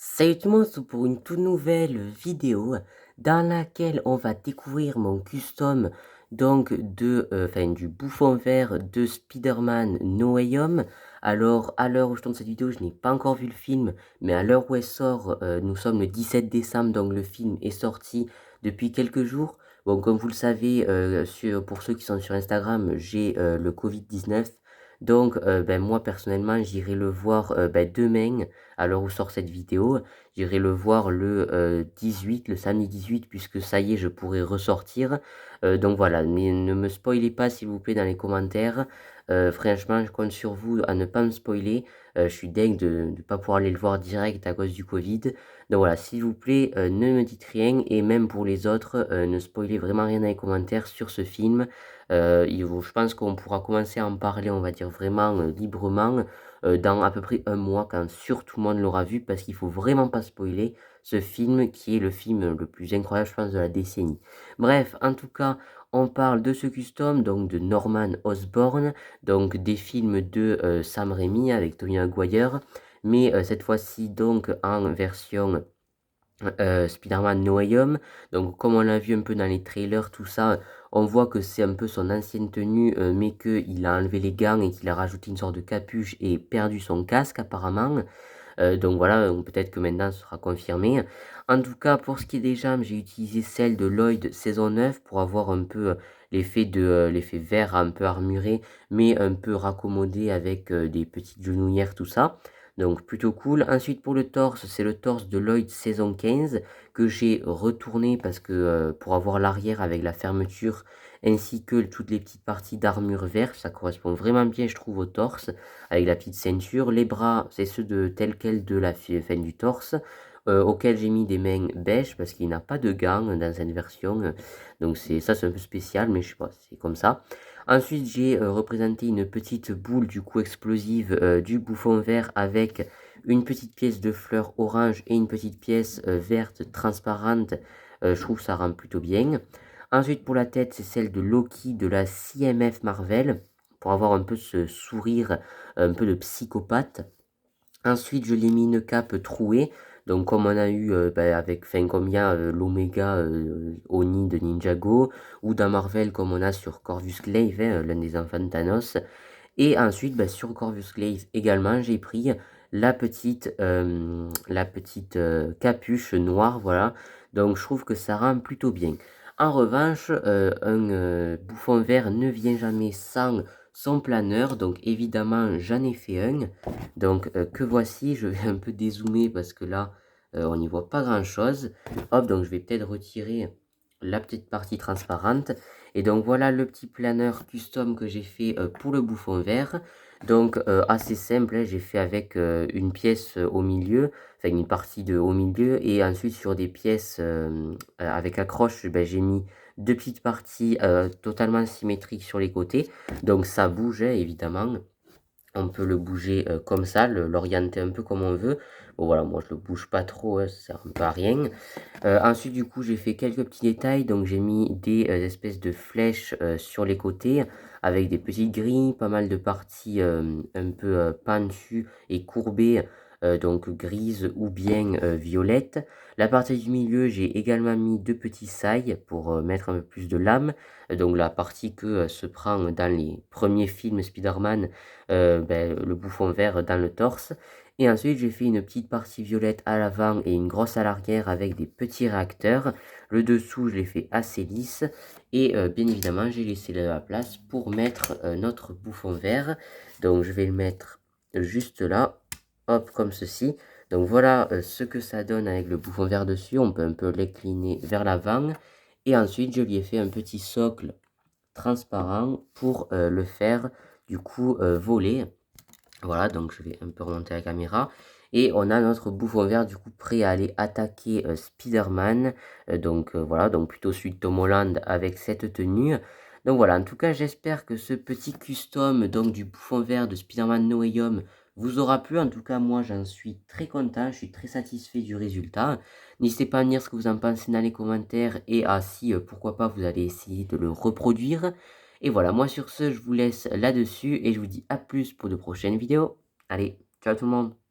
Salut tout le monde, c'est pour une toute nouvelle vidéo dans laquelle on va découvrir mon custom du bouffon vert de Spider-Man No Way Home. Alors à l'heure où je tourne cette vidéo, je n'ai pas encore vu le film, mais à l'heure où elle sort, nous sommes le 17 décembre, donc le film est sorti depuis quelques jours. Bon, comme vous le savez, pour ceux qui sont sur Instagram, j'ai le Covid-19. Donc, moi personnellement, j'irai le voir demain, à l'heure où sort cette vidéo. J'irai le voir le 18, le samedi 18, puisque ça y est, je pourrai ressortir. Donc voilà, ne me spoilez pas s'il vous plaît dans les commentaires. Franchement, je compte sur vous à ne pas me spoiler. Je suis dingue de ne pas pouvoir aller le voir direct à cause du Covid. Donc voilà, s'il vous plaît, ne me dites rien. Et même pour les autres, ne spoilez vraiment rien dans les commentaires sur ce film. Je pense qu'on pourra commencer à en parler, on va dire vraiment librement, dans à peu près un mois, quand sûr tout le monde l'aura vu, parce qu'il faut vraiment pas spoiler ce film qui est le film le plus incroyable, je pense, de la décennie. Bref, en tout cas, on parle de ce custom, donc de Norman Osborn, donc des films de Sam Raimi avec Tobey Maguire, mais cette fois-ci donc en version Spider-Man No Way Home. Donc comme on l'a vu un peu dans les trailers, tout ça, on voit que c'est un peu son ancienne tenue, mais qu'il a enlevé les gants et qu'il a rajouté une sorte de capuche et perdu son casque apparemment. Donc voilà, peut-être que maintenant ce sera confirmé. En tout cas, pour ce qui est des jambes, j'ai utilisé celle de Lloyd saison 9 pour avoir un peu l'effet vert un peu armuré, mais un peu raccommodé avec des petites genouillères, tout ça. Donc plutôt cool. Ensuite pour le torse, c'est le torse de Lloyd saison 15 que j'ai retourné parce que pour avoir l'arrière avec la fermeture ainsi que toutes les petites parties d'armure verte, ça correspond vraiment bien je trouve au torse avec la petite ceinture. Les bras, c'est ceux de tel quel de la fin du torse, auquel j'ai mis des mains beige parce qu'il n'a pas de gants dans cette version. Donc c'est un peu spécial, mais je sais pas, c'est comme ça. Ensuite, j'ai représenté une petite boule du coup explosive du bouffon vert avec une petite pièce de fleur orange et une petite pièce verte transparente. Je trouve ça rend plutôt bien. Ensuite, pour la tête, c'est celle de Loki de la CMF Marvel pour avoir un peu ce sourire un peu de psychopathe. Ensuite, je l'ai mis une cape trouée. Donc, comme on a eu comme il y a l'Omega Oni de Ninjago, ou dans Marvel, comme on a sur Corvus Glaive, l'un des enfants de Thanos. Et ensuite, sur Corvus Glaive également, j'ai pris la petite capuche noire, voilà. Donc, je trouve que ça rend plutôt bien. En revanche, un bouffon vert ne vient jamais sans son planeur. Donc, évidemment, j'en ai fait un. Donc, que voici, je vais un peu dézoomer parce que là, on n'y voit pas grand-chose. Hop, donc je vais peut-être retirer la petite partie transparente. Et donc voilà le petit planeur custom que j'ai fait pour le bouffon vert. Donc assez simple, hein, j'ai fait avec une pièce au milieu, enfin une partie au milieu, et ensuite sur des pièces avec accroche, j'ai mis deux petites parties totalement symétriques sur les côtés. Donc ça bouge hein, évidemment. On peut le bouger comme ça, l'orienter un peu comme on veut. Bon voilà, moi je le bouge pas trop, hein, ça sert un peu à rien. Ensuite du coup j'ai fait quelques petits détails, donc j'ai mis des espèces de flèches sur les côtés avec des petites grilles, pas mal de parties un peu pentues et courbées, donc grises ou bien violettes. La partie du milieu j'ai également mis deux petits sailles pour mettre un peu plus de lame, donc la partie que se prend dans les premiers films Spider-Man, le bouffon vert dans le torse. Et ensuite, j'ai fait une petite partie violette à l'avant et une grosse à l'arrière avec des petits réacteurs. Le dessous, je l'ai fait assez lisse. Et bien évidemment, j'ai laissé de la place pour mettre notre bouffon vert. Donc, je vais le mettre juste là. Hop, comme ceci. Donc, voilà ce que ça donne avec le bouffon vert dessus. On peut un peu l'incliner vers l'avant. Et ensuite, je lui ai fait un petit socle transparent pour le faire, du coup, voler. Voilà, donc je vais un peu remonter la caméra. Et on a notre bouffon vert du coup prêt à aller attaquer Spider-Man. Voilà, donc plutôt celui de Tom Holland avec cette tenue. Donc voilà, en tout cas j'espère que ce petit custom donc du bouffon vert de Spider-Man No Way Home vous aura plu. En tout cas moi j'en suis très content, je suis très satisfait du résultat. N'hésitez pas à me dire ce que vous en pensez dans les commentaires et si pourquoi pas vous allez essayer de le reproduire. Et voilà, moi sur ce, je vous laisse là-dessus et je vous dis à plus pour de prochaines vidéos. Allez, ciao tout le monde!